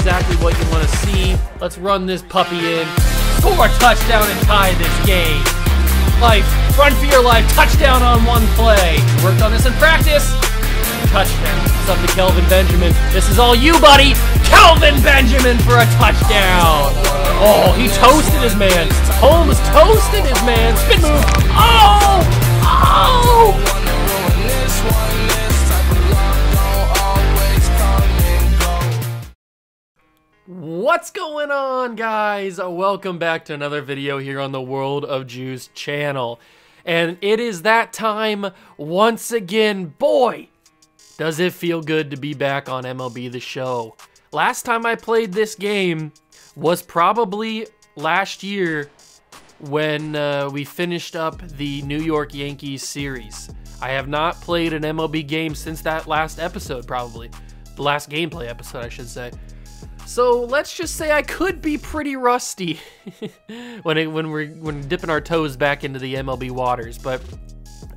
exactly what you want to see. Let's run this puppy in. Score a touchdown and tie this game. Life, run for your life, touchdown on one play. Worked on this in practice. Touchdown. It's up to Kelvin Benjamin. This is all you, buddy. Kelvin Benjamin for a touchdown. Oh, he toasted his man. Holmes toasted his man. Spin move. Oh! Oh! What's going on, guys? Welcome back to another video here on the World of Juice channel. And it is that time once again. Boy, does it feel good to be back on MLB The Show. Last time I played this game was probably last year when we finished up the New York Yankees series. I have not played an MLB game since that last episode, probably. The last gameplay episode, I should say. So let's just say I could be pretty rusty when we're dipping our toes back into the MLB waters. But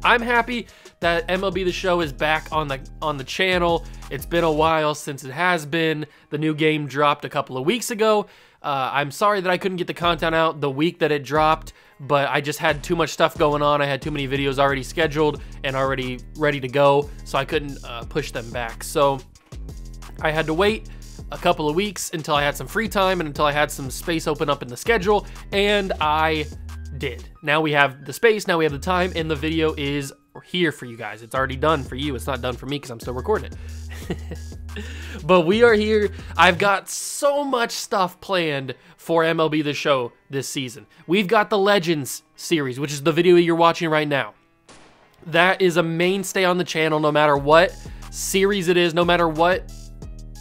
I'm happy that MLB The Show is back on the channel. It's been a while since it has been. The new game dropped a couple of weeks ago. I'm sorry that I couldn't get the content out the week that it dropped, but I just had too much stuff going on. I had too many videos already scheduled and already ready to go, so I couldn't push them back. So I had to wait a couple of weeks until I had some free time and until I had some space open up in the schedule, and I did. Now we have the space, now we have the time, and the video is here for you guys. It's already done for you. It's not done for me because I'm still recording it. But we are here. I've got so much stuff planned for MLB The Show this season. We've got the Legends series, which is the video you're watching right now. That is a mainstay on the channel no matter what series it is, no matter what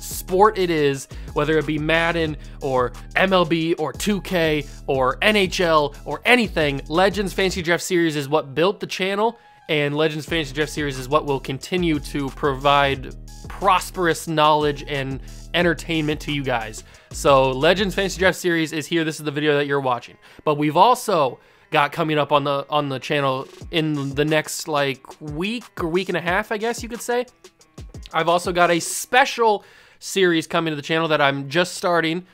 sport it is, whether it be Madden or MLB or 2K or NHL or anything. Legends Fantasy Draft Series is what built the channel, and Legends Fantasy Draft Series is what will continue to provide prosperous knowledge and entertainment to you guys. So Legends Fantasy Draft Series is here. This is the video that you're watching. But we've also got coming up on the channel in the next like week or week and a half, I guess you could say. I've also got a special series coming to the channel that I'm just starting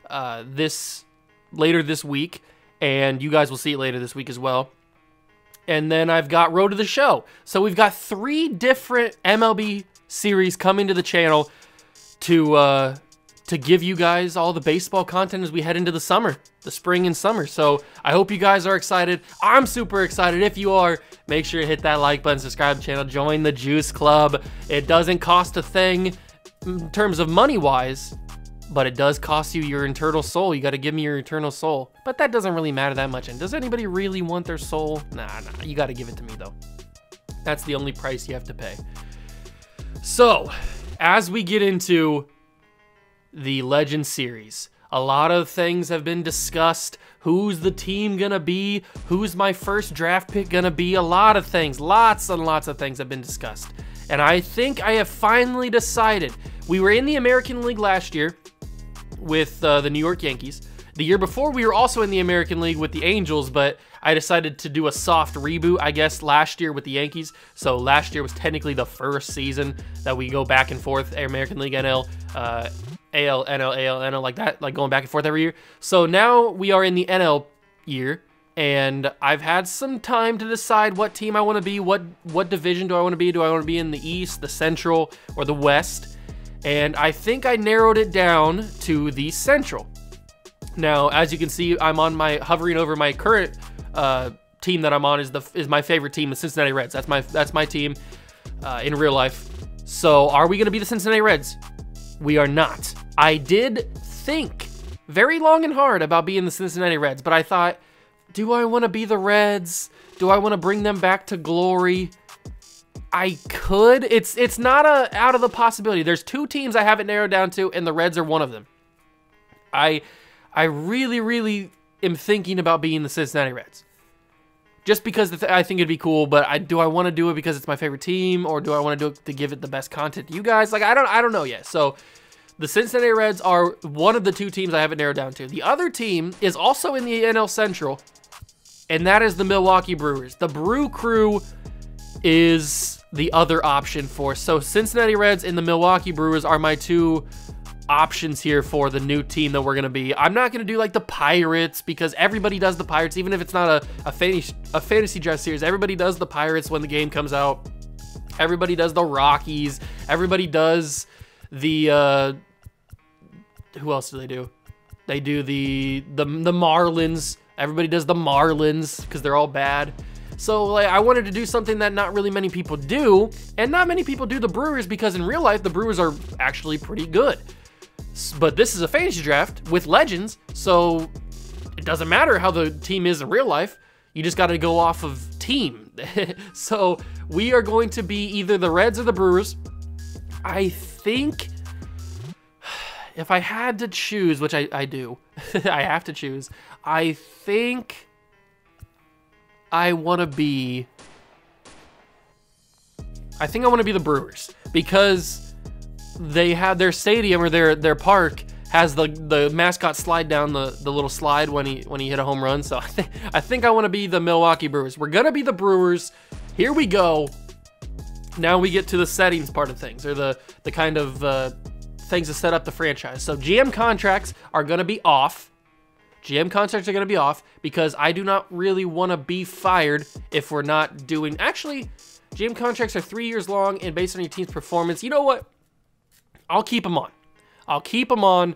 later this week, and you guys will see it later this week as well. And then I've got Road to the Show. So we've got 3 different MLB series coming to the channel to give you guys all the baseball content as we head into the summer, the spring and summer. So I hope you guys are excited. I'm super excited. If you are, make sure to hit that like button, subscribe to the channel, join the Juice Club. It doesn't cost a thing in terms of money-wise, but it does cost you your eternal soul. You got to give me your eternal soul. But that doesn't really matter that much. And does anybody really want their soul? Nah, you got to give it to me, though. That's the only price you have to pay. So, as we get into the Legends series, a lot of things have been discussed. Who's the team gonna be? Who's my first draft pick gonna be? A lot of things, lots and lots of things have been discussed. And I think I have finally decided. We were in the American League last year with the New York Yankees. The year before, we were also in the American League with the Angels, but I decided to do a soft reboot, I guess, last year with the Yankees. So last year was technically the first season that we go back and forth, American League, NL, AL, NL, AL, NL, like that, like going back and forth every year. So now we are in the NL year, and I've had some time to decide what team I want to be, what division do I want to be. Do I want to be in the East, the Central, or the West? And I think I narrowed it down to the Central. Now, as you can see, I'm on hovering over my current team that I'm on is my favorite team, the Cincinnati Reds. That's my team in real life. So, are we going to be the Cincinnati Reds? We are not. I did think very long and hard about being the Cincinnati Reds, but I thought, do I want to be the Reds? Do I want to bring them back to glory? I could. It's not out of the possibility. There's 2 teams I haven't narrowed down to, and the Reds are one of them. I really, really am thinking about being the Cincinnati Reds. Just because I think it'd be cool, but do I want to do it because it's my favorite team, or do I want to do it to give it the best content to you guys? Like, I don't know yet. So the Cincinnati Reds are one of the 2 teams I haven't narrowed down to. The other team is also in the NL Central, and that is the Milwaukee Brewers. The Brew Crew is the other option for. So Cincinnati Reds and the Milwaukee Brewers are my 2 options here for the new team that we're going to be. I'm not going to do like the Pirates because everybody does the Pirates, even if it's not a fantasy draft series. Everybody does the Pirates when the game comes out. Everybody does the Rockies. Everybody does the who else do they do? They do the Marlins. Everybody does the Marlins because they're all bad. So like, I wanted to do something that not really many people do, and not many people do the Brewers because in real life the Brewers are actually pretty good. But this is a fantasy draft with legends, so it doesn't matter how the team is in real life. You just got to go off of team. So we are going to be either the Reds or the Brewers. I think if I had to choose, which I do, I have to choose. I think I want to be the Brewers because they have their stadium or their park has the mascot slide down the little slide when he hit a home run. So I think I want to be the Milwaukee Brewers. We're gonna be the Brewers. Here we go. Now we get to the settings part of things, or the kind of things to set up the franchise. So GM contracts are gonna be off. GM contracts are going to be off because I do not really want to be fired if we're not doing... Actually, GM contracts are 3 years long and based on your team's performance. You know what? I'll keep them on. I'll keep them on.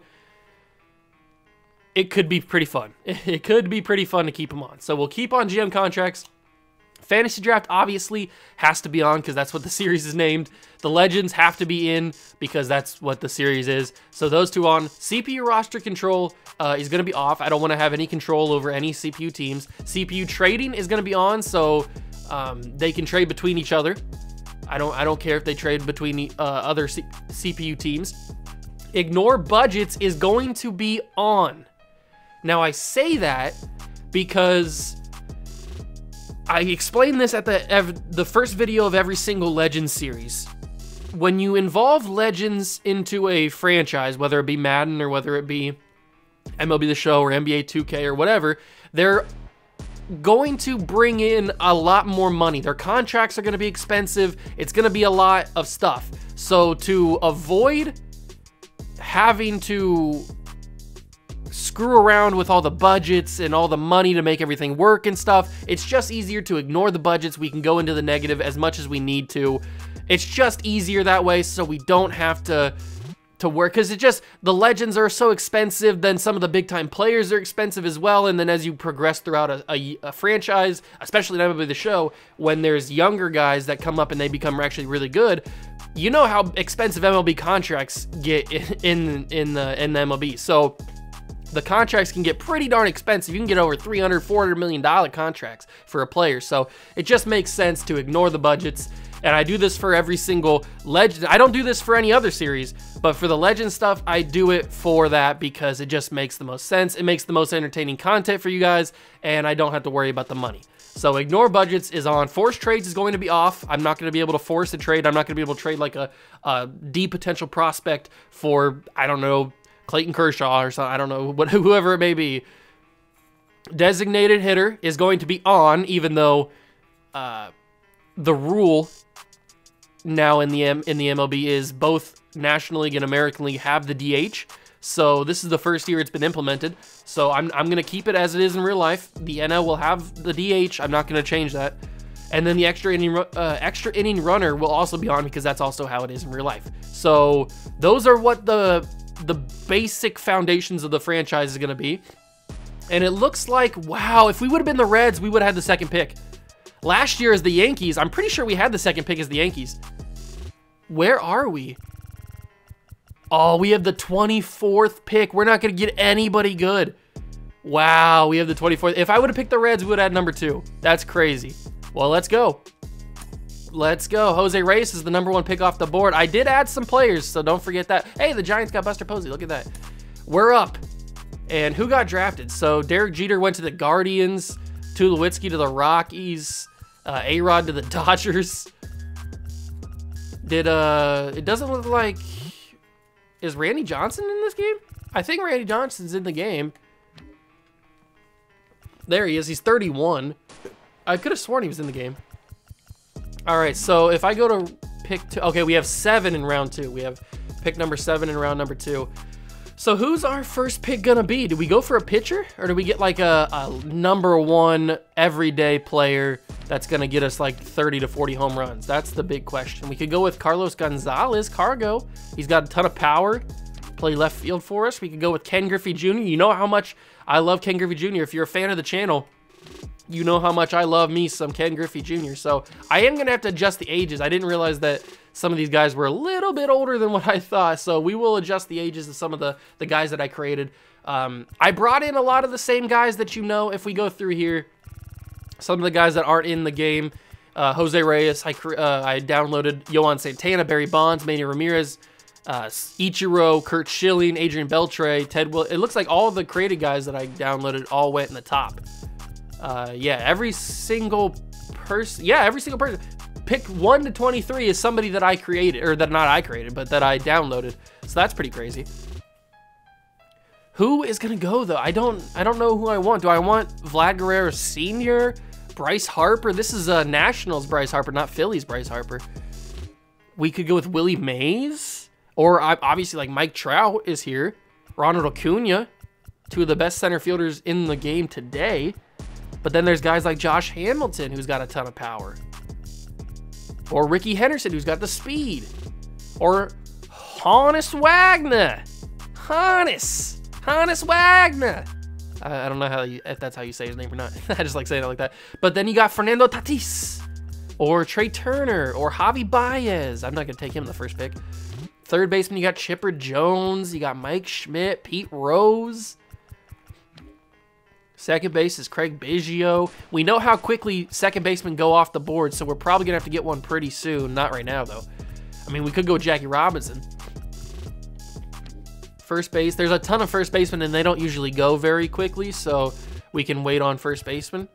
It could be pretty fun. It could be pretty fun to keep them on. So we'll keep on GM contracts. Fantasy draft obviously has to be on because that's what the series is named. The legends have to be in because that's what the series is. So those two on. CPU roster control is going to be off. I don't want to have any control over any CPU teams. CPU trading is going to be on, so they can trade between each other. I don't care if they trade between other CPU teams. Ignore budgets is going to be on. Now I say that because I explained this at the first video of every single Legends series. When you involve Legends into a franchise, whether it be Madden or whether it be MLB The Show or NBA 2K or whatever, they're going to bring in a lot more money. Their contracts are going to be expensive. It's going to be a lot of stuff. So to avoid having to screw around with all the budgets and all the money to make everything work and stuff, it's just easier to ignore the budgets. We can go into the negative as much as we need to. It's just easier that way so we don't have to work, because the legends are so expensive, then some of the big time players are expensive as well, and then as you progress throughout a franchise, especially in MLB The Show, when there's younger guys that come up and they become actually really good, you know how expensive MLB contracts get in the MLB. So the contracts can get pretty darn expensive. You can get over $300, $400 million contracts for a player. So it just makes sense to ignore the budgets. And I do this for every single legend. I don't do this for any other series, but for the legend stuff, I do it for that because it just makes the most sense. It makes the most entertaining content for you guys, and I don't have to worry about the money. So ignore budgets is on. Force trades is going to be off. I'm not going to be able to force a trade. I'm not going to be able to trade like a D potential prospect for, I don't know, Clayton Kershaw or something. I don't know, whoever it may be. Designated hitter is going to be on, even though the rule now in the MLB is both National League and American League have the DH. So this is the first year it's been implemented. So I'm going to keep it as it is in real life. The NL will have the DH. I'm not going to change that. And then the extra inning runner will also be on because that's also how it is in real life. So those are what the basic foundations of the franchise is going to be. And it looks like, wow, if we would have been the Reds, we would have had the second pick. Last year as the Yankees, I'm pretty sure we had the second pick as the Yankees. Where are we? Oh, we have the 24th pick. We're not going to get anybody good. Wow, we have the 24th. If I would have picked the Reds, we would have had number 2. That's crazy. Well, let's go. Let's go. Jose Reyes is the #1 pick off the board. I did add some players, so don't forget that. Hey, the Giants got Buster Posey. Look at that. We're up. And who got drafted? So Derek Jeter went to the Guardians, Tulowitzki to the Rockies, A-Rod to the Dodgers. It doesn't look like, is Randy Johnson in this game? I think Randy Johnson's in the game. There he is. He's 31. I could have sworn he was in the game. All right, so if I go to pick 2, okay, we have 7 in round 2. We have Pick number 7 in round number 2. So who's our first pick gonna be? Do we go for a pitcher, or do we get like a number 1 everyday player that's gonna get us like 30 to 40 home runs? That's the big question. We could go with Carlos Gonzalez, Cargo. He's got a ton of power, play left field for us. We could go with Ken Griffey Jr. You know how much I love Ken Griffey Jr. If you're a fan of the channel, you know how much I love me some Ken Griffey Jr. So I am gonna have to adjust the ages. I didn't realize that some of these guys were a little bit older than what I thought, so we will adjust the ages of some of the guys that I created. I brought in a lot of the same guys that you know. If we go through here, some of the guys that aren't in the game, Jose Reyes, I downloaded Yohan Santana, Barry Bonds, Manny Ramirez, Ichiro, Kurt Schilling, Adrian Beltre, Ted Will. It looks like all of the created guys that I downloaded all went in the top. Yeah, every single person. Pick 1 to 23 is somebody that I created, or that not I created, but that I downloaded. So that's pretty crazy. Who is gonna go though? I don't know who I want. Do I want Vlad Guerrero Sr., Bryce Harper? This is Nationals Bryce Harper, not Phillies Bryce Harper. We could go with Willie Mays, or obviously like Mike Trout is here. Ronald Acuna, 2 of the best center fielders in the game today. But then there's guys like Josh Hamilton, who's got a ton of power. Or Ricky Henderson, who's got the speed. Or Honus Wagner. Honus Wagner. I don't know if that's how you say his name or not. I just like saying it like that. But then you got Fernando Tatis. Or Trey Turner. Or Javi Baez. I'm not going to take him in the first pick. Third baseman, you got Chipper Jones. You got Mike Schmidt. Pete Rose. Second base is Craig Biggio. We know how quickly second basemen go off the board, so we're probably going to have to get one pretty soon. Not right now, though. I mean, we could go with Jackie Robinson. First base. There's a ton of first basemen, and they don't usually go very quickly, so we can wait on first baseman.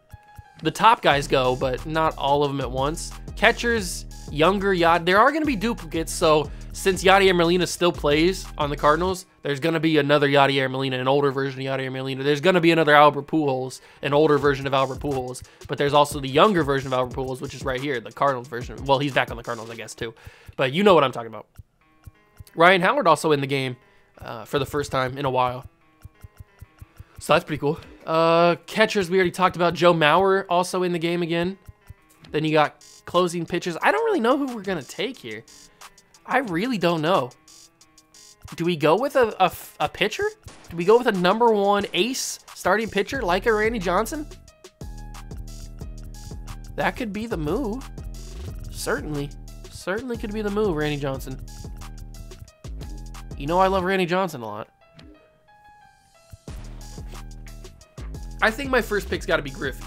The top guys go, but not all of them at once. Catchers, younger Yad. There are going to be duplicates, so since Yadier Molina still plays on the Cardinals, there's going to be another Yadier Molina, an older version of Yadier Molina. There's going to be another Albert Pujols, an older version of Albert Pujols. But there's also the younger version of Albert Pujols, which is right here, the Cardinals version. Well, he's back on the Cardinals, I guess, too. But you know what I'm talking about. Ryan Howard also in the game for the first time in a while. So that's pretty cool. Catchers, we already talked about. Joe Mauer also in the game again. Then you got closing pitchers. I don't really know who we're going to take here. I really don't know. Do we go with a pitcher? Do we go with a number 1 ace starting pitcher like a Randy Johnson? That could be the move. Certainly could be the move, Randy Johnson. You know I love Randy Johnson a lot. I think my first pick's got to be Griffey.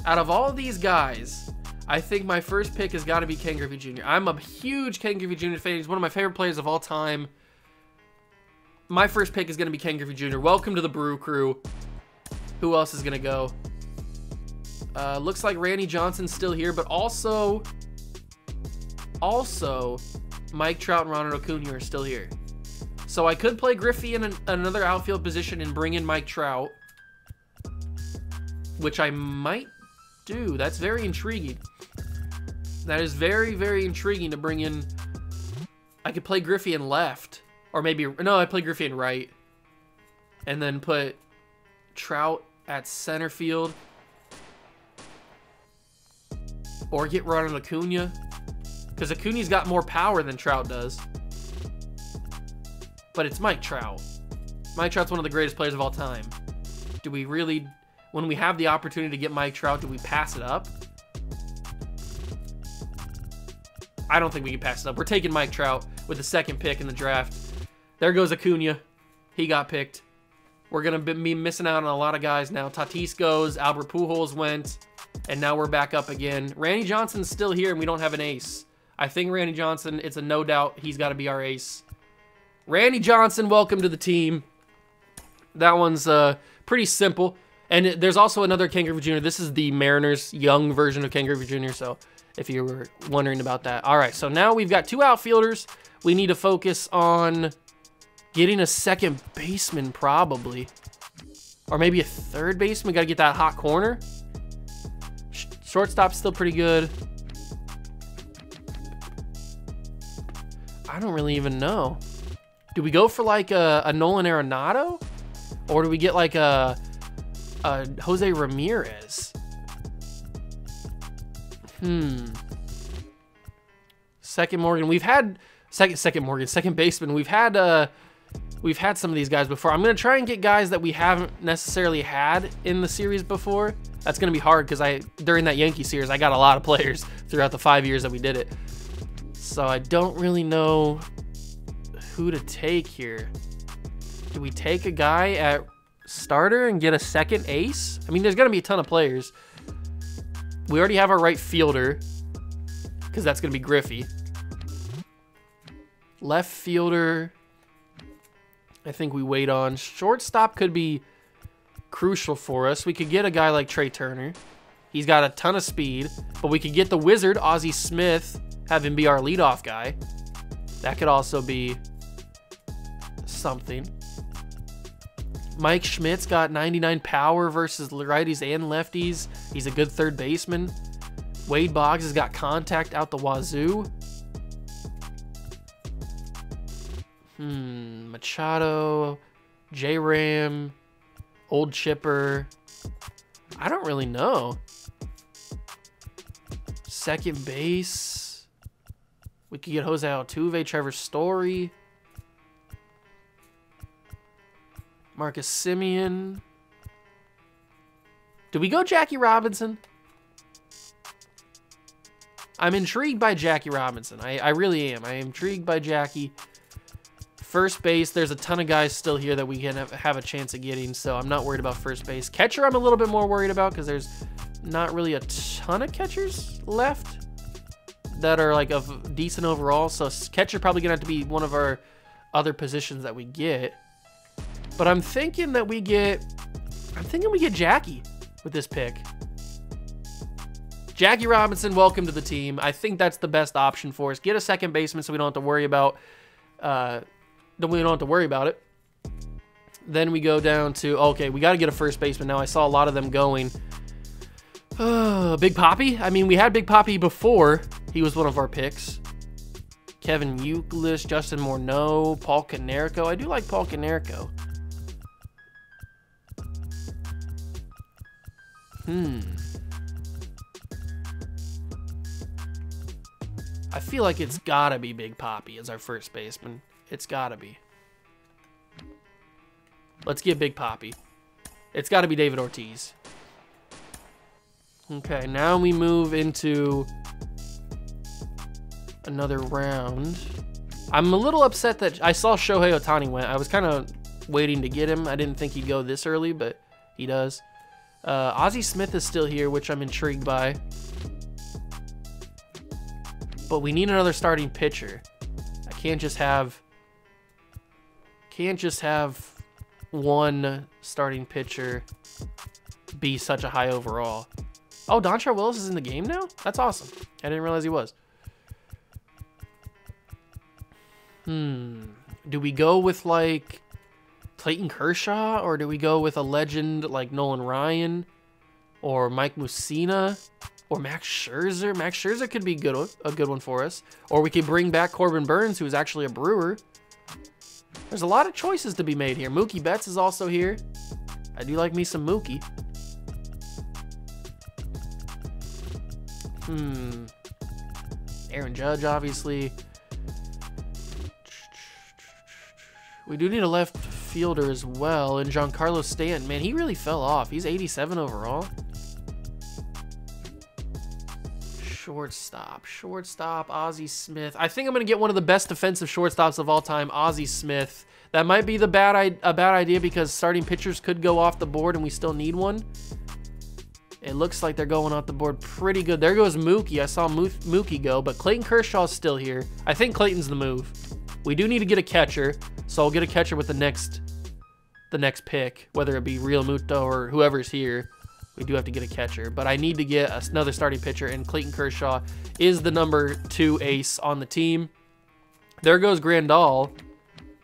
Out of all these guys, I think my first pick has got to be Ken Griffey Jr. I'm a huge Ken Griffey Jr. fan. He's one of my favorite players of all time. My first pick is going to be Ken Griffey Jr. Welcome to the Brew Crew. Who else is going to go? Looks like Randy Johnson's still here, but also Mike Trout and Ronald Acuna are still here. So I could play Griffey in another outfield position and bring in Mike Trout, which I might do. That's very intriguing. That is very, very intriguing to bring in. I could play Griffey in left. Or maybe, no, I play Griffey in right. And then put Trout at center field. Or get Ronald Acuna. Because Acuna's got more power than Trout does. But it's Mike Trout. Mike Trout's one of the greatest players of all time. Do we really, when we have the opportunity to get Mike Trout, do we pass it up? I don't think we can pass it up. We're taking Mike Trout with the second pick in the draft. There goes Acuna. He got picked. We're going to be missing out on a lot of guys now. Tatis goes. Albert Pujols went. And now we're back up again. Randy Johnson's still here, and we don't have an ace. I think Randy Johnson, it's a no doubt he's got to be our ace. Randy Johnson, welcome to the team. That one's pretty simple. And there's also another Ken Griffey Jr. This is the Mariners' young version of Ken Griffey Jr., so if you were wondering about that. All right, so now we've got 2 outfielders. We need to focus on getting a second baseman, probably. Or maybe a third baseman. We got to get that hot corner. Shortstop's still pretty good. I don't really even know. Do we go for like a Nolan Arenado? Or do we get like a Jose Ramirez? Second Morgan. We've had second baseman. We've had some of these guys before. I'm gonna try and get guys that we haven't necessarily had in the series before. That's gonna be hard because during that Yankee series I got a lot of players throughout the 5 years that we did it. So I don't really know who to take here. Do we take a guy at starter and get a second ace? I mean, there's gonna be a ton of players. We already have our right fielder because that's gonna be Griffey. Left fielder, I think we wait on. Shortstop could be crucial for us. We could get a guy like Trey Turner. He's got a ton of speed, but we could get the wizard, Ozzy Smith, have him be our leadoff guy. That could also be something. Mike Schmidt's got 99 power versus righties and lefties. He's a good third baseman. Wade Boggs has got contact out the wazoo. Machado, J-Ram, Old Chipper. I don't really know. Second base. We could get Jose Altuve, Trevor Story, Marcus Semien. Do we go Jackie Robinson? I'm intrigued by Jackie Robinson. I really am. I am intrigued by Jackie. First base, there's a ton of guys still here that we can have a chance of getting, so I'm not worried about first base. Catcher, I'm a little bit more worried about because there's not really a ton of catchers left that are like of decent overall. So catcher probably gonna have to be one of our other positions that we get. But I'm thinking that we get Jackie with this pick. Jackie Robinson, welcome to the team. I think that's the best option for us. Get a second baseman so we don't have to worry about it. Then we go down to, okay, we got to get a first baseman now. I saw a lot of them going. Big Papi. I mean, we had Big Papi before. He was one of our picks. Kevin Youkilis, Justin Morneau, Paul Konerko. I do like Paul Konerko. I feel like it's got to be Big Papi as our first baseman. It's got to be. Let's get Big Papi. It's got to be David Ortiz. Okay, now we move into another round. I'm a little upset that I saw Shohei Ohtani went. I was kind of waiting to get him. I didn't think he'd go this early, but he does. Ozzy Smith is still here, which I'm intrigued by. But we need another starting pitcher. I can't just have one starting pitcher be such a high overall. Oh, Dontrelle Willis is in the game now? That's awesome. I didn't realize he was. Do we go with like Clayton Kershaw, or do we go with a legend like Nolan Ryan or Mike Mussina or Max Scherzer? Max Scherzer could be a good one for us. Or we could bring back Corbin Burns, who is actually a Brewer. There's a lot of choices to be made here. Mookie Betts is also here. I do like me some Mookie. Aaron Judge, obviously. We do need a left fielder as well. And Giancarlo Stanton, man, he really fell off. He's 87 overall. Shortstop, Ozzy Smith. I think I'm going to get one of the best defensive shortstops of all time, Ozzy Smith. That might be a bad idea because starting pitchers could go off the board and we still need one. It looks like they're going off the board pretty good. There goes Mookie. I saw Mookie go, but Clayton Kershaw's still here. I think Clayton's the move. We do need to get a catcher, so I'll get a catcher with the next pick, whether it be Real Muto or whoever's here. We do have to get a catcher, but I need to get another starting pitcher, and Clayton Kershaw is the number 2 ace on the team. There goes Grandal,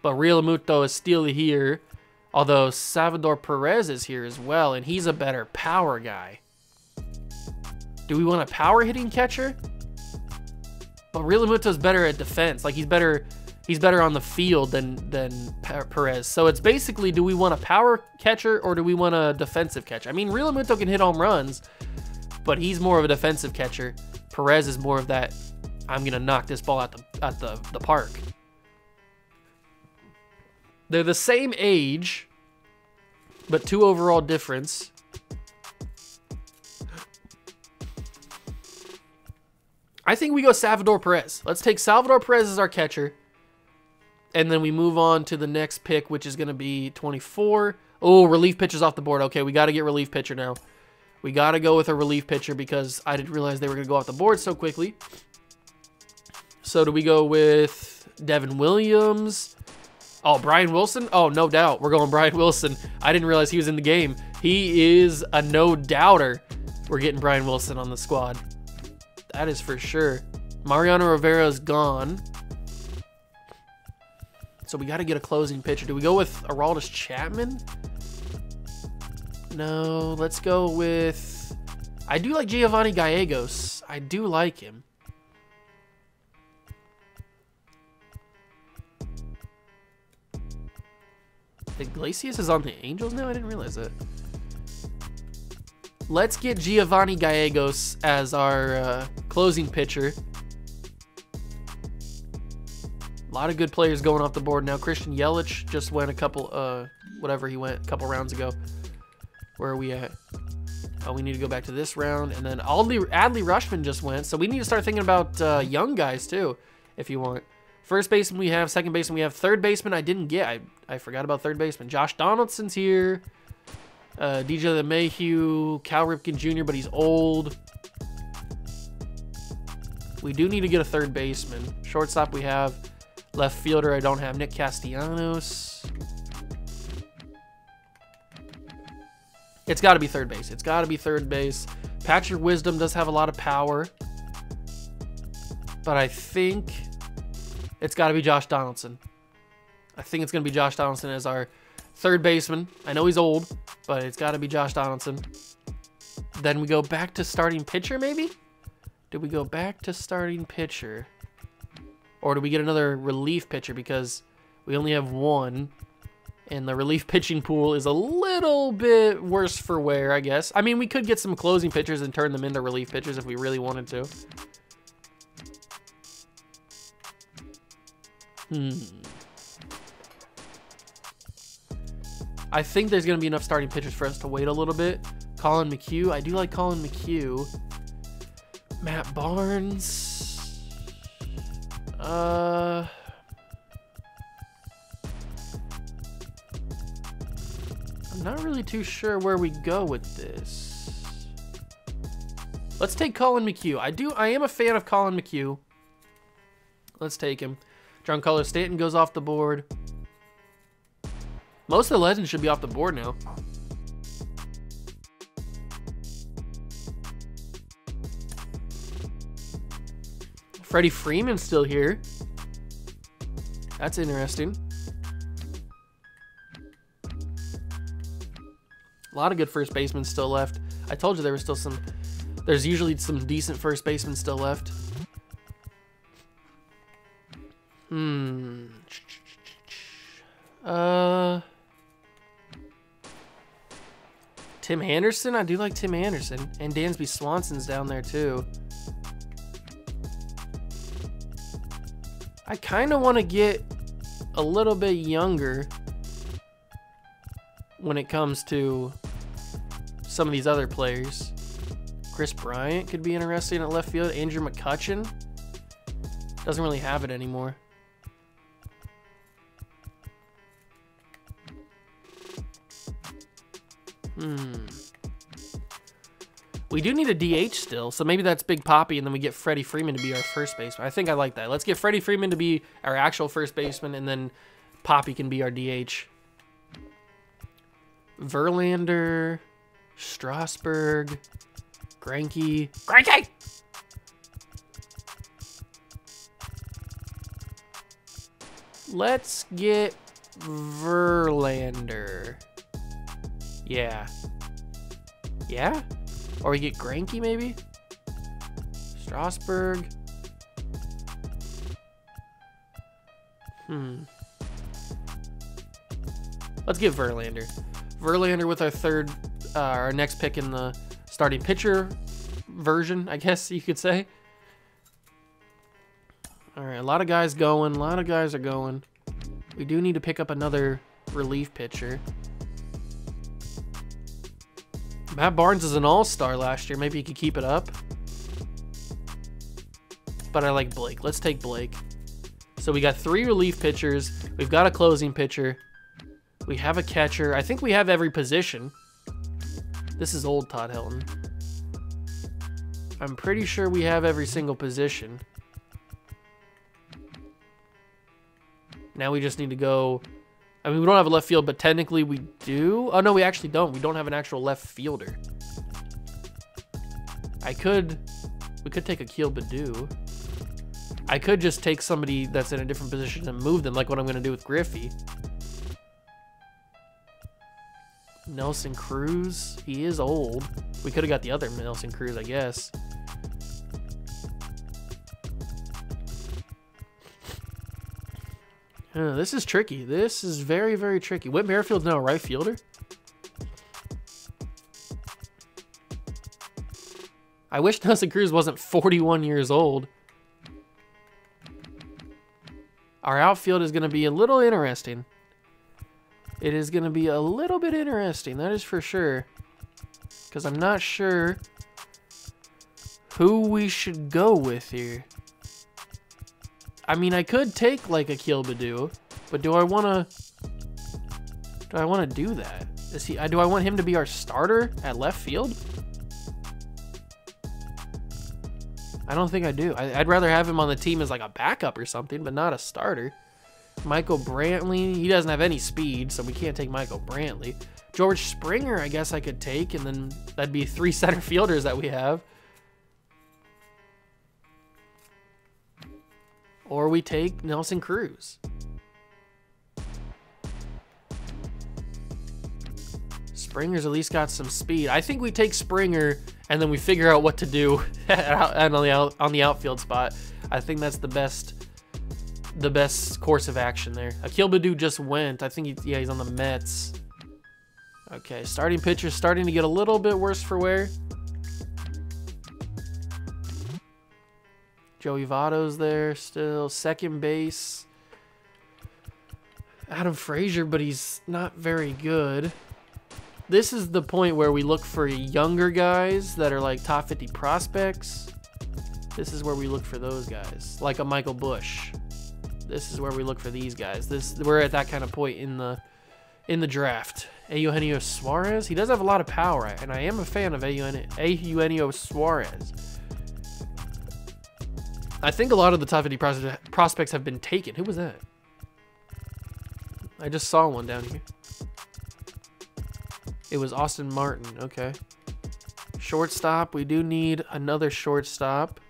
but Real Muto is still here, although Salvador Perez is here as well, and he's a better power guy. Do we want a power hitting catcher? But Real Muto's better at defense. Like, he's better he's better on the field than Perez. So it's basically, do we want a power catcher or do we want a defensive catcher? I mean, Realmuto can hit home runs, but he's more of a defensive catcher. Perez is more of that, I'm gonna knock this ball at the park. They're the same age, but 2 overall difference. I think we go Salvador Perez. Let's take Salvador Perez as our catcher. And then we move on to the next pick, which is going to be 24. Oh, relief pitcher's off the board. Okay, we got to get relief pitcher now. We got to go with a relief pitcher because I didn't realize they were going to go off the board so quickly. So do we go with Devin Williams? Oh, Brian Wilson? Oh, no doubt. We're going Brian Wilson. I didn't realize he was in the game. He is a no-doubter. We're getting Brian Wilson on the squad. That is for sure. Mariano Rivera is gone. So we got to get a closing pitcher. Do we go with Aroldis Chapman? No, let's go with... I do like Giovanni Gallegos. I do like him. Iglesias is on the Angels now? I didn't realize that. Let's get Giovanni Gallegos as our closing pitcher. A lot of good players going off the board now. Christian Yelich just went a couple, whatever he went, a couple rounds ago. Where are we at? Oh, we need to go back to this round. And then Adley Rutschman just went. So we need to start thinking about young guys too, if you want. First baseman we have, second baseman we have, third baseman I didn't get. I forgot about third baseman. Josh Donaldson's here. DJ LeMahieu, Cal Ripken Jr., but he's old. We do need to get a third baseman. Shortstop we have. Left fielder I don't have. Nick Castellanos. It's got to be third base. It's got to be third base. Patrick Wisdom does have a lot of power. But I think it's got to be Josh Donaldson. I think it's going to be Josh Donaldson as our third baseman. I know he's old, but it's got to be Josh Donaldson. Then we go back to starting pitcher, maybe? Do we go back to starting pitcher? Or do we get another relief pitcher because we only have one, and the relief pitching pool is a little bit worse for wear, I guess. I mean, we could get some closing pitchers and turn them into relief pitchers if we really wanted to. I think there's going to be enough starting pitchers for us to wait a little bit. Colin McHugh. I do like Colin McHugh. Matt Barnes. I'm not really too sure where we go with this. Let's take Colin McHugh. I am a fan of Colin McHugh. Let's take him. Giancarlo Stanton goes off the board. Most of the legends should be off the board now. Freddie Freeman's still here. That's interesting. A lot of good first basemen still left. I told you there was still some... There's usually some decent first basemen still left. Tim Anderson? I do like Tim Anderson. And Dansby Swanson's down there too. I kind of want to get a little bit younger when it comes to some of these other players. Chris Bryant could be interesting at left field. Andrew McCutchen doesn't really have it anymore. We do need a DH still, so maybe that's Big Papi, and then we get Freddie Freeman to be our first baseman. I think I like that. Let's get Freddie Freeman to be our actual first baseman, and then Papi can be our DH. Verlander, Strasburg, Greinke. Greinke! Let's get Verlander. Yeah. Yeah? Or we get Greinke maybe? Strasburg. Let's get Verlander. Verlander with our next pick in the starting pitcher version, I guess you could say. All right, a lot of guys going. A lot of guys are going. We do need to pick up another relief pitcher. Matt Barnes is an all-star last year. Maybe he could keep it up. But I like Blake. Let's take Blake. So we got 3 relief pitchers. We've got a closing pitcher. We have a catcher. I think we have every position. This is old Todd Helton. I'm pretty sure we have every single position. Now we just need to go... I mean, we don't have a left field, but technically we do. Oh, no, we actually don't. We don't have an actual left fielder. We could take Akil Baddoo. I could just take somebody that's in a different position and move them, like what I'm going to do with Griffey. Nelson Cruz. He is old. We could have got the other Nelson Cruz, I guess. This is tricky. This is very, very tricky. Whit Merrifield's now a right fielder. I wish Nelson Cruz wasn't 41 years old. Our outfield is going to be a little interesting. It is going to be a little bit interesting, that is for sure. Because I'm not sure who we should go with here. I mean, I could take like Akil Baddoo, but do I want to do that? Do I want him to be our starter at left field? I don't think I do. I'd rather have him on the team as like a backup or something, but not a starter. Michael Brantley, he doesn't have any speed, so we can't take Michael Brantley. George Springer, I guess I could take, and then that'd be 3 center fielders that we have. Or we take Nelson Cruz. Springer's at least got some speed. I think we take Springer and then we figure out what to do on the outfield spot. I think that's the best course of action there. Akil Baddoo just went. I think he's on the Mets. Okay, starting pitcher starting to get a little bit worse for wear. Joey Votto's there still. Second base. Adam Frazier, but he's not very good. This is the point where we look for younger guys that are like top 50 prospects. This is where we look for those guys. Like a Michael Busch. This is where we look for these guys. We're at that kind of point in the draft. Eugenio Suarez. He does have a lot of power, and I am a fan of Eugenio Suarez. I think a lot of the top 50 prospects have been taken. Who was that? I just saw one down here. It was Austin Martin. Okay. Shortstop. We do need another shortstop.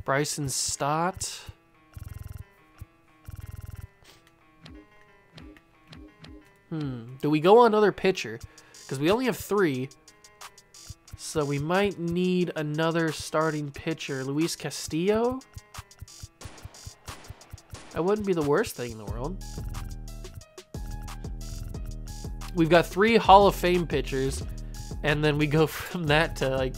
Bryson Stott. Do we go on another pitcher? Because we only have 3. So we might need another starting pitcher. Luis Castillo? That wouldn't be the worst thing in the world. We've got 3 Hall of Fame pitchers, and then we go from that to like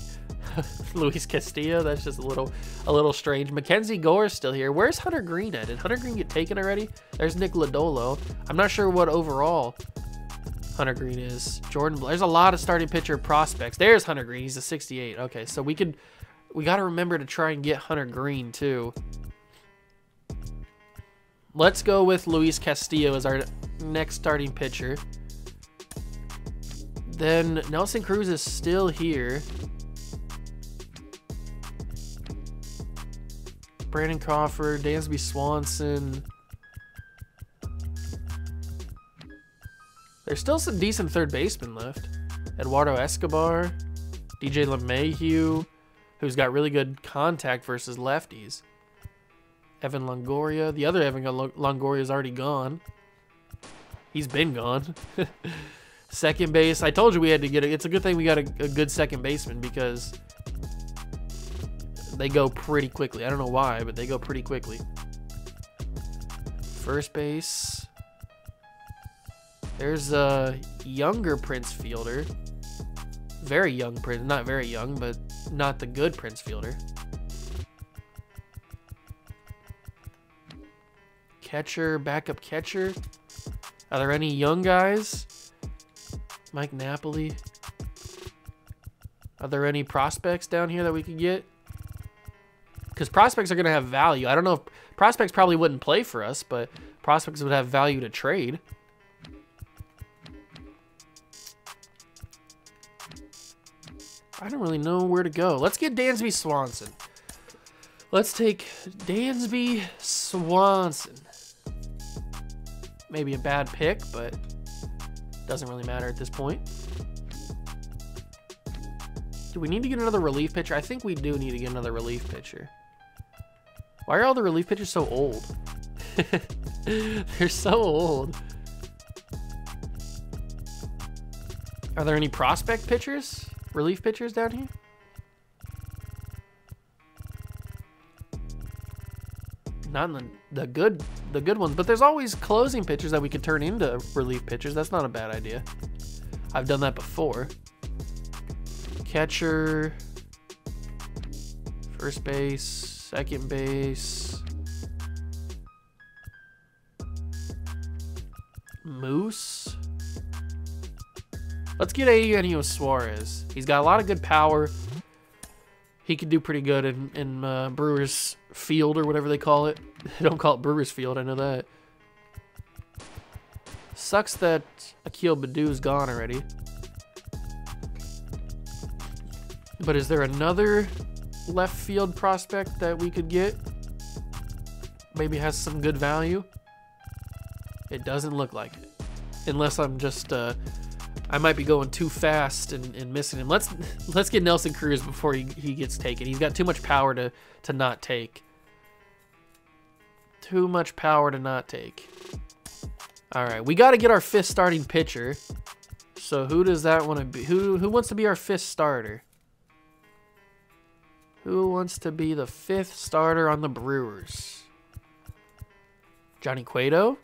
Luis Castillo. That's just a little strange. Mackenzie Gore is still here. Where's Hunter Green at? Did Hunter Green get taken already? There's Nick Lodolo. I'm not sure what overall Hunter Green is. Jordan, there's a lot of starting pitcher prospects. There's Hunter Green. He's a 68. Okay, so we got to remember to try and get Hunter Green too. Let's go with Luis Castillo as our next starting pitcher. Then Nelson Cruz is still here. Brandon Crawford, Dansby Swanson. There's still some decent third basemen left. Eduardo Escobar, DJ LeMahieu, who's got really good contact versus lefties. Evan Longoria. The other Evan Longoria is already gone. He's been gone. Second base. I told you we had to get it. It's a good thing we got a good second baseman because they go pretty quickly. I don't know why, but they go pretty quickly. First base. There's a younger Prince fielder. Very young Prince. Not very young, but not the good Prince fielder. Catcher, backup catcher. Are there any young guys? Mike Napoli. Are there any prospects down here that we could get? Because prospects are going to have value. I don't know if prospects probably wouldn't play for us, but prospects would have value to trade. I don't really know where to go. Let's get Dansby Swanson. Let's take Dansby Swanson. Maybe a bad pick, but doesn't really matter at this point. Do we need to get another relief pitcher? I think we do need to get another relief pitcher. Why are all the relief pitchers so old? They're so old. Are there any prospect pitchers? Relief pitchers down here? Not in the good ones, but there's always closing pitchers that we could turn into relief pitchers. That's not a bad idea. I've done that before. Catcher, first base, second base, Moose. Let's get Eugenio Suarez. He's got a lot of good power. He could do pretty good in Brewers Field or whatever they call it. They don't call it Brewers Field, I know that. Sucks that Akil Baddoo's gone already. But is there another left field prospect that we could get? Maybe has some good value? It doesn't look like it. Unless I'm just, I might be going too fast and missing him. Let's get Nelson Cruz before he gets taken. He's got too much power to not take. Too much power to not take. All right, we got to get our fifth starting pitcher. So who does that want to be? Who wants to be our fifth starter? Who wants to be the fifth starter on the Brewers? Johnny Cueto?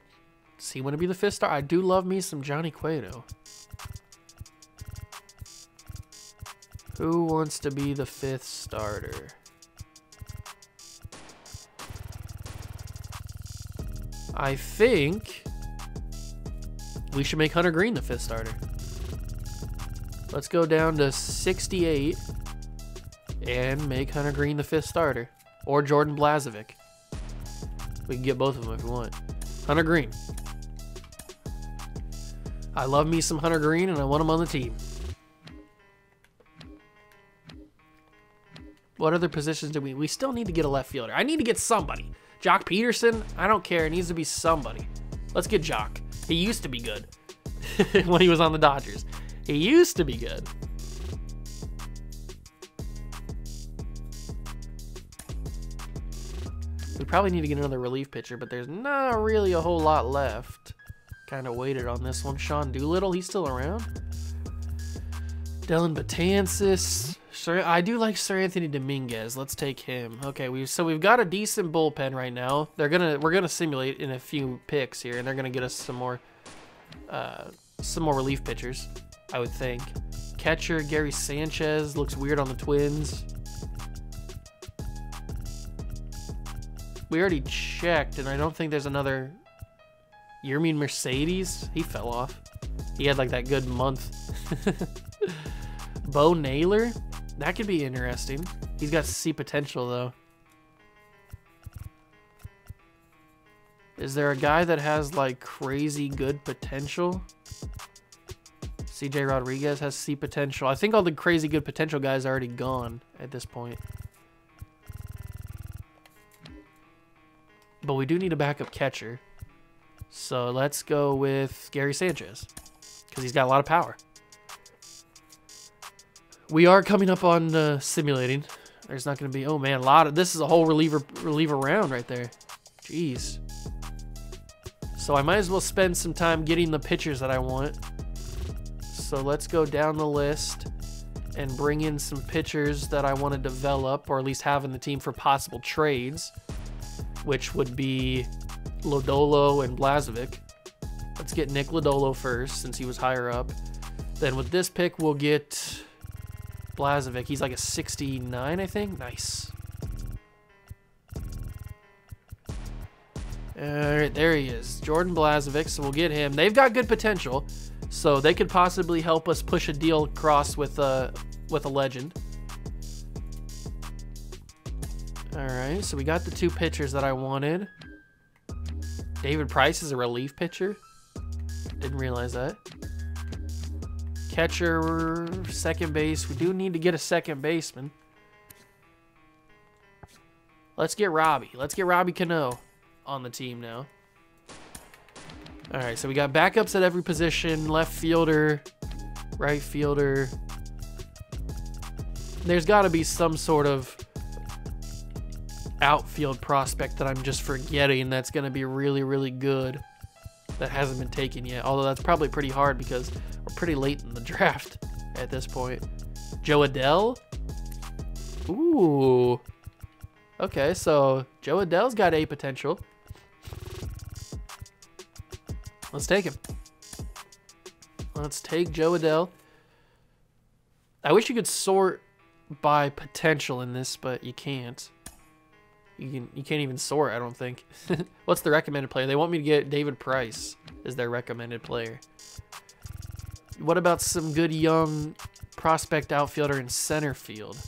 Does he want to be the fifth star? I do love me some Johnny Cueto. Who wants to be the fifth starter? I think we should make Hunter Green the fifth starter. Let's go down to 68 and make Hunter Green the fifth starter. Or Jordan Blazovic. We can get both of them if we want. Hunter Green. I love me some Hunter Green and I want him on the team. What other positions do we still need to get a left fielder? I need to get somebody. Jock Peterson? I don't care. It needs to be somebody. Let's get Jock. He used to be good when he was on the Dodgers. He used to be good. We probably need to get another relief pitcher, but there's not really a whole lot left. Kind of waited on this one. Sean Doolittle, he's still around. Dylan Betances. I do like Sir Anthony Dominguez. Let's take him. Okay, we've got a decent bullpen right now. We're gonna simulate in a few picks here, and they're gonna get us some more relief pitchers, I would think. Catcher Gary Sanchez looks weird on the Twins. We already checked, and I don't think there's another. Yermin Mercedes? He fell off. He had like that good month. Bo Naylor? That could be interesting. He's got C potential, though. Is there a guy that has, like, crazy good potential? CJ Rodriguez has C potential. I think all the crazy good potential guys are already gone at this point. But we do need a backup catcher. So let's go with Gary Sanchez, because he's got a lot of power. We are coming up on simulating. There's not going to be, oh man, this is a whole reliever round right there. Jeez. So I might as well spend some time getting the pitchers that I want. So let's go down the list and bring in some pitchers that I want to develop, or at least have in the team for possible trades, which would be Lodolo and Blazovic. Let's get Nick Lodolo first since he was higher up. Then with this pick, we'll get Blazovic. He's like a 69, I think. Nice. All right, there he is. Jordan Blazovic, so we'll get him. They've got good potential, so they could possibly help us push a deal across with a legend. All right, so we got the 2 pitchers that I wanted. David Price is a relief pitcher. Didn't realize that. Catcher, second base. We do need to get a second baseman. Let's get Robbie. Let's get Robbie Cano on the team now. All right, so we got backups at every position. Left fielder, right fielder. There's got to be some sort of outfield prospect that I'm just forgetting that's going to be really, really good that hasn't been taken yet. Although that's probably pretty hard because we're pretty late in the draft at this point. Joe Adele? Ooh. Okay, so Joe Adele's got A potential. Let's take him. Let's take Joe Adele. I wish you could sort by potential in this, but you can't. You can't even sort, I don't think. What's the recommended player? They want me to get David Price as their recommended player. What about some good young prospect outfielder in center field?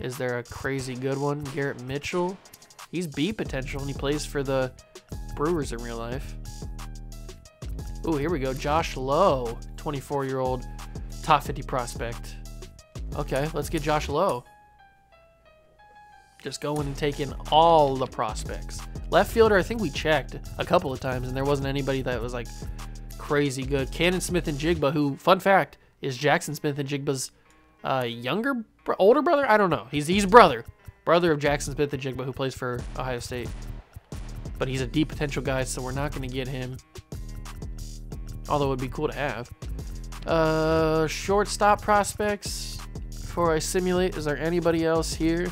Is there a crazy good one? Garrett Mitchell? He's B potential and he plays for the Brewers in real life. Ooh, here we go. Josh Lowe, 24-year-old top 50 prospect. Okay, let's get Josh Lowe. Just going and taking all the prospects. Left fielder, I think we checked a couple of times, and there wasn't anybody that was like crazy good. Cannon Smith and Jigba, who, fun fact, is Jackson Smith and Jigba's older brother? I don't know. He's brother of Jackson Smith and Jigba, who plays for Ohio State. But he's a deep potential guy, so we're not going to get him. Although it would be cool to have. Shortstop prospects. Before I simulate, is there anybody else here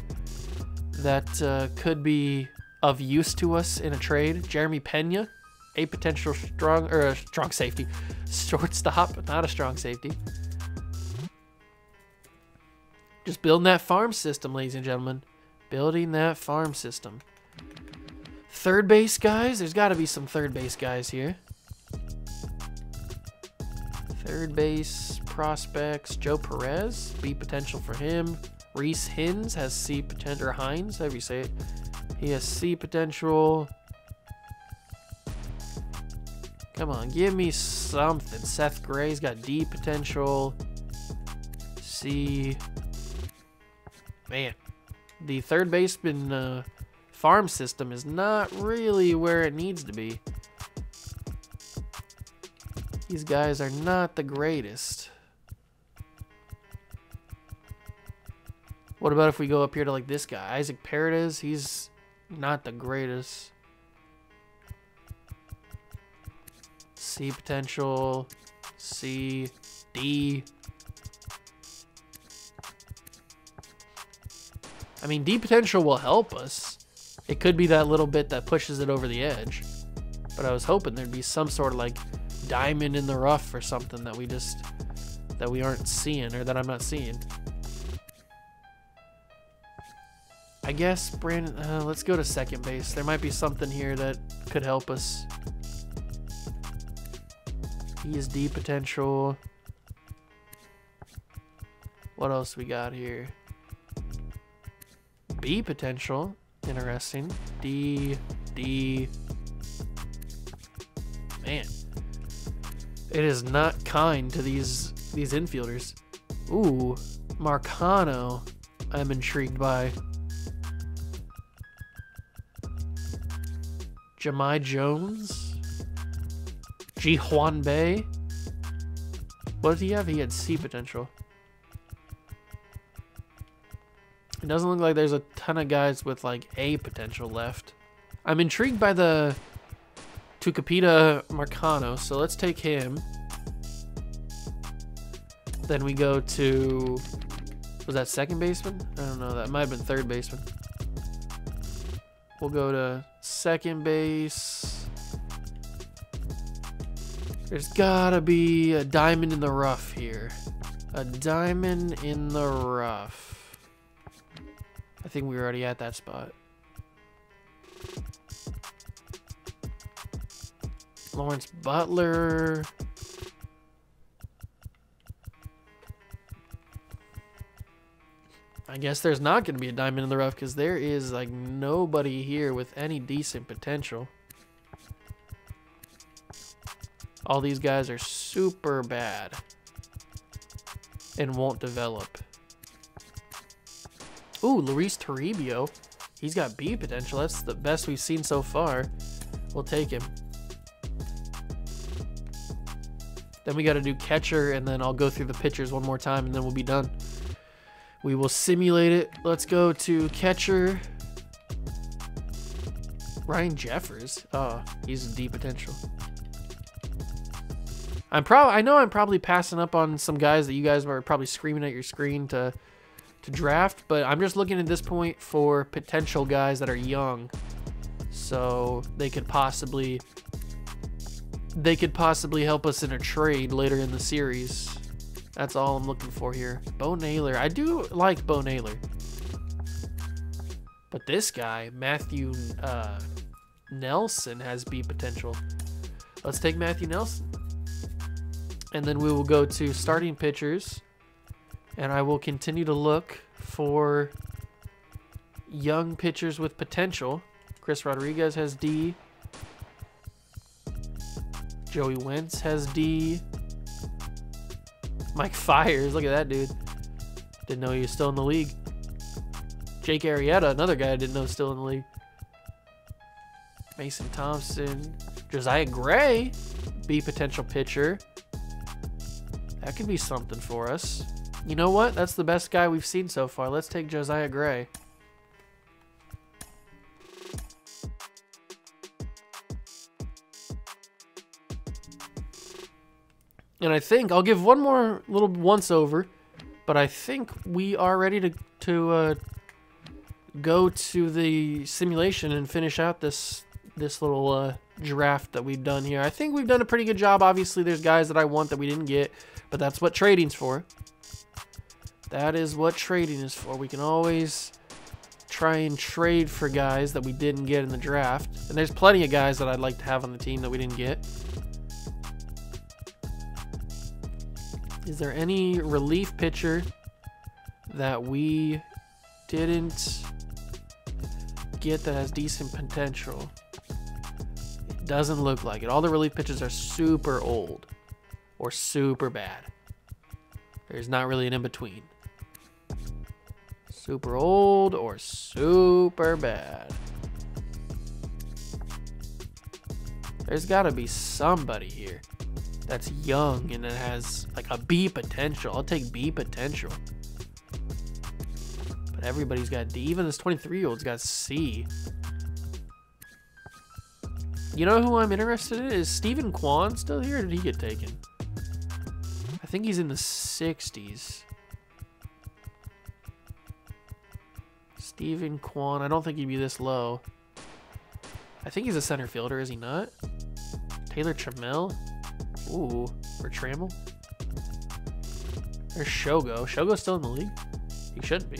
that could be of use to us in a trade? Jeremy Pena, a potential strong safety. Shortstop, not a strong safety. Just building that farm system, ladies and gentlemen. Building that farm system. Third base guys. There's got to be some third base guys here. Third base prospects. Joe Perez, B potential for him. Reese Hines has C potential, or Hines, however you say it. He has C potential. Come on, give me something. Seth Gray's got D potential. C. Man, the third baseman farm system is not really where it needs to be. These guys are not the greatest. What about if we go up here to like this guy? Isaac Paredes, he's not the greatest. C potential, C, D. I mean, D potential will help us. It could be that little bit that pushes it over the edge. But I was hoping there'd be some sort of like diamond in the rough or something that we aren't seeing, or that I'm not seeing. I guess, Brandon, let's go to second base. There might be something here that could help us. He is D potential. What else we got here? B potential. Interesting. D. Man. It is not kind to these infielders. Ooh, Marcano. I'm intrigued by. Jahmai Jones. Ji Hwan Bae. What did he have? He had C potential. It doesn't look like there's a ton of guys with like A potential left. I'm intrigued by the Tucupita Marcano, so let's take him. Then we go to, was that second baseman? I don't know, that might have been third baseman. We'll go to second base. There's gotta be a diamond in the rough here. A diamond in the rough. I think we were already at that spot. Lawrence Butler. I guess there's not going to be a diamond in the rough because there is like nobody here with any decent potential. All these guys are super bad and won't develop. Ooh, Luis Toribio. He's got B potential. That's the best we've seen so far. We'll take him. Then we got to do catcher, and then I'll go through the pitchers one more time, and then we'll be done. We will simulate it. Let's go to catcher. Ryan Jeffers. Oh, he's a D potential. I know I'm probably passing up on some guys that you guys were probably screaming at your screen to draft, but I'm just looking at this point for potential guys that are young, so they could possibly help us in a trade later in the series. That's all I'm looking for here. Bo Naylor. I do like Bo Naylor, but this guy Matthew Nelson has B potential. Let's take Matthew Nelson. And then we will go to starting pitchers, and I will continue to look for young pitchers with potential. Chris Rodriguez has D. Joey Wentz has D. Mike Fiers, look at that dude. Didn't know he was still in the league. Jake Arrieta, another guy I didn't know was still in the league. Mason Thompson. Josiah Gray, B potential pitcher. That could be something for us. You know what? That's the best guy we've seen so far. Let's take Josiah Gray. And I think I'll give one more little once over, but I think we are ready to go to the simulation and finish out this little draft that we've done here. I think we've done a pretty good job. Obviously, there's guys that I want that we didn't get, but that's what trading's for. That is what trading is for. We can always try and trade for guys that we didn't get in the draft. And there's plenty of guys that I'd like to have on the team that we didn't get. Is there any relief pitcher that we didn't get that has decent potential? It doesn't look like it. All the relief pitchers are super old or super bad. There's not really an in-between. Super old or super bad. There's got to be somebody here that's young and it has like a B potential. I'll take B potential. But everybody's got D. Even this 23-year-old's got C. You know who I'm interested in? Is Steven Kwan still here, or did he get taken? I think he's in the 60s. Steven Kwan. I don't think he'd be this low. I think he's a center fielder, is he not? Taylor Trammell. Ooh, for Trammell. There's Shogo. Shogo's still in the league? He shouldn't be.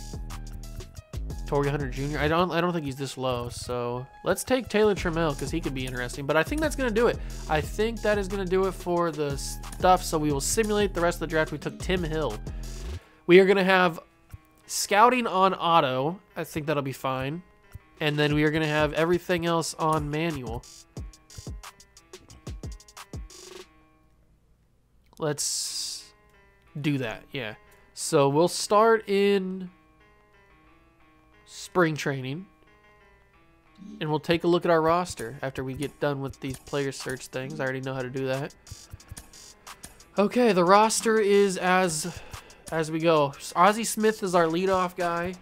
Torrey Hunter Jr. I don't think he's this low, so let's take Taylor Trammell because he could be interesting. But I think that's going to do it. I think that is going to do it for the stuff, so we will simulate the rest of the draft. We took Tim Hill. We are going to have scouting on auto. I think that'll be fine. And then we are going to have everything else on manual. Let's do that, yeah. So we'll start in spring training, and we'll take a look at our roster after we get done with these player search things. I already know how to do that. Okay, the roster is as we go. Ozzy Smith is our leadoff guy.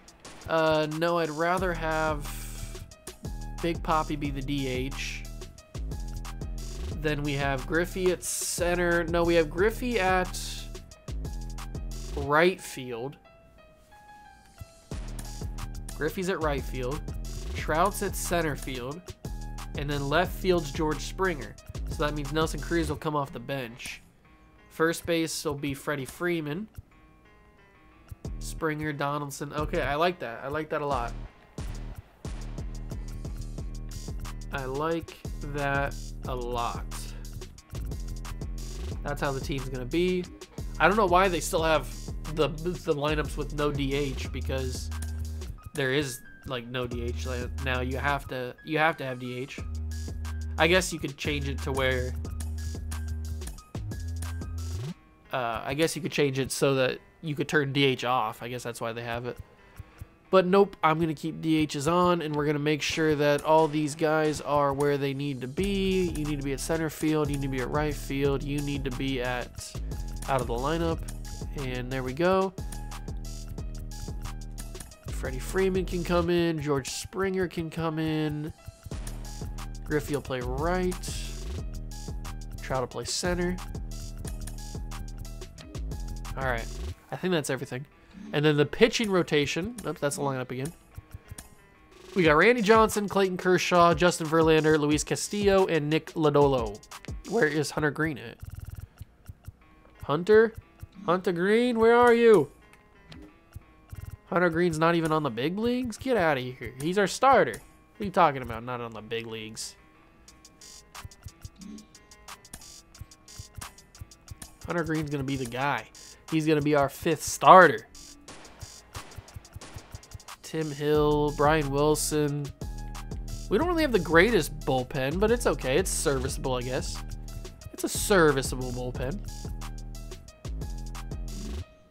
No, I'd rather have Big Papi be the DH. Then we have Griffey at center. No, we have Griffey at right field. Griffey's at right field. Trout's at center field. And then left field's George Springer. So that means Nelson Cruz will come off the bench. First base will be Freddie Freeman. Springer, Donaldson. Okay, I like that. I like that a lot. I like that a lot. That's how the team's going to be. I don't know why they still have the lineups with no DH, because there is like no DH now. You have to have DH. I guess you could change it to where I guess you could change it so that you could turn DH off. I guess that's why they have it. But nope, I'm going to keep DHs on, and we're going to make sure that all these guys are where they need to be. You need to be at center field. You need to be at right field. You need to be out of the lineup. And there we go. Freddie Freeman can come in. George Springer can come in. Griffey will play right. Trout will play center. All right. I think that's everything. And then the pitching rotation. Oops, that's the lineup again. We got Randy Johnson, Clayton Kershaw, Justin Verlander, Luis Castillo, and Nick Lodolo. Where is Hunter Green at? Hunter Green, where are you? Hunter Green's not even on the big leagues? Get out of here. He's our starter. What are you talking about? Not on the big leagues. Hunter Green's going to be the guy. He's going to be our 5th starter. Tim Hill, Brian Wilson. We don't really have the greatest bullpen, but it's okay. It's serviceable, I guess. It's a serviceable bullpen.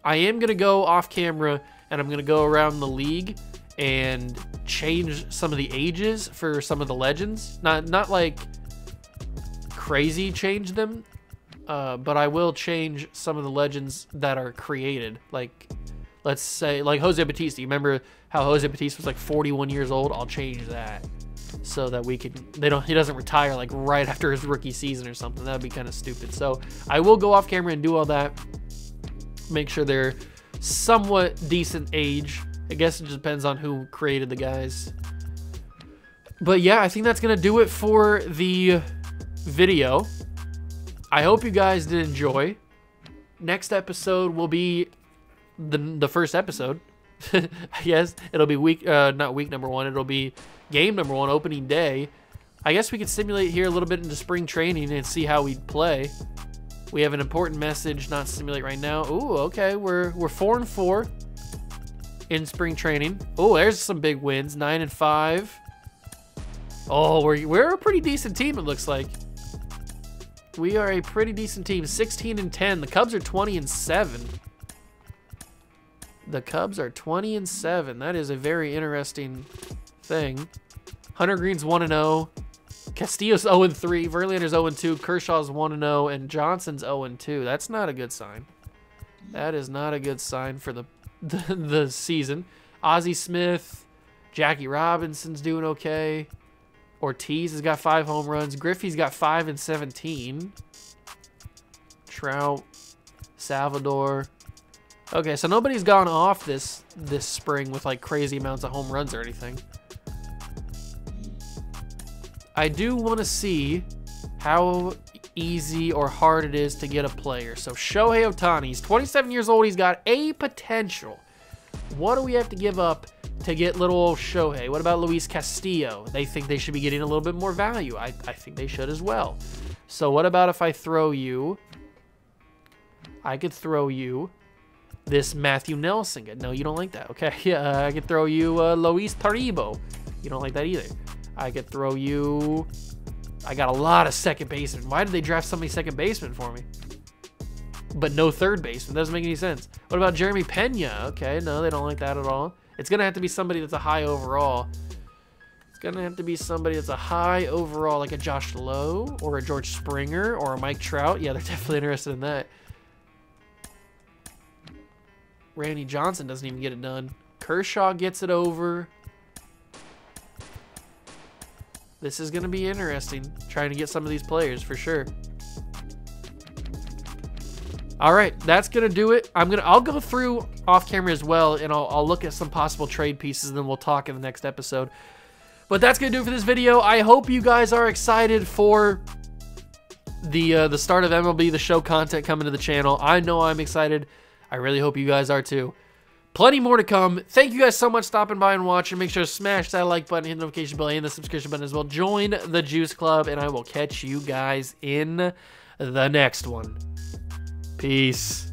I am going to go off camera, and I'm going to go around the league and change some of the ages for some of the legends. Not like crazy change them, but I will change some of the legends that are created. Like, let's say, like Jose Bautista. You remember how Jose Bautista was like 41 years old? I'll change that so that he doesn't retire like right after his rookie season or something. That'd be kind of stupid. So I will go off camera and do all that. Make sure they're somewhat decent age. I guess it just depends on who created the guys. But yeah, I think that's gonna do it for the video. I hope you guys did enjoy. Next episode will be the first episode. Yes, it'll be not week number 1. It'll be game number 1, opening day. I guess we could simulate here a little bit into spring training and see how we play. We have an important message, not simulate right now. Ooh, okay, we're 4-4 in spring training. Oh, there's some big wins, 9-5. Oh, we're a pretty decent team, it looks like. We are a pretty decent team, 16-10. The Cubs are 20-7. The Cubs are 20-7. That is a very interesting thing. Hunter Green's 1-0. Castillo's 0-3. Verlander's 0-2. Kershaw's 1-0. And Johnson's 0-2. That's not a good sign. That is not a good sign for the season. Ozzy Smith. Jackie Robinson's doing okay. Ortiz has got 5 home runs. Griffey's got 5-17. Trout. Salvador. Okay, so nobody's gone off this spring with like crazy amounts of home runs or anything. I do want to see how easy or hard it is to get a player. So Shohei Ohtani, he's 27 years old. He's got a potential. What do we have to give up to get little old Shohei? What about Luis Castillo? They think they should be getting a little bit more value. I think they should as well. So what about if I throw you... I could throw you this Matthew Nelson guy. No, you don't like that. Okay, yeah, I could throw you Luis Taribo. You don't like that either. I could throw you... I got a lot of second basemen. Why did they draft so many second basemen for me? But no third baseman. Doesn't make any sense. What about Jeremy Pena? Okay, no, they don't like that at all. It's going to have to be somebody that's a high overall. It's going to have to be somebody that's a high overall, like a Josh Lowe or a George Springer or a Mike Trout. Yeah, they're definitely interested in that. Randy Johnson doesn't even get it done. Kershaw gets it over. This is going to be interesting, trying to get some of these players for sure. All right, that's going to do it. I'll go through off camera as well, and I'll look at some possible trade pieces, and then we'll talk in the next episode. But that's going to do it for this video. I hope you guys are excited for the start of MLB The Show content coming to the channel. I know I'm excited. I really hope you guys are too. Plenty more to come. Thank you guys so much for stopping by and watching. Make sure to smash that like button, hit the notification bell, and the subscription button as well. Join the Juice Club, and I will catch you guys in the next one. Peace.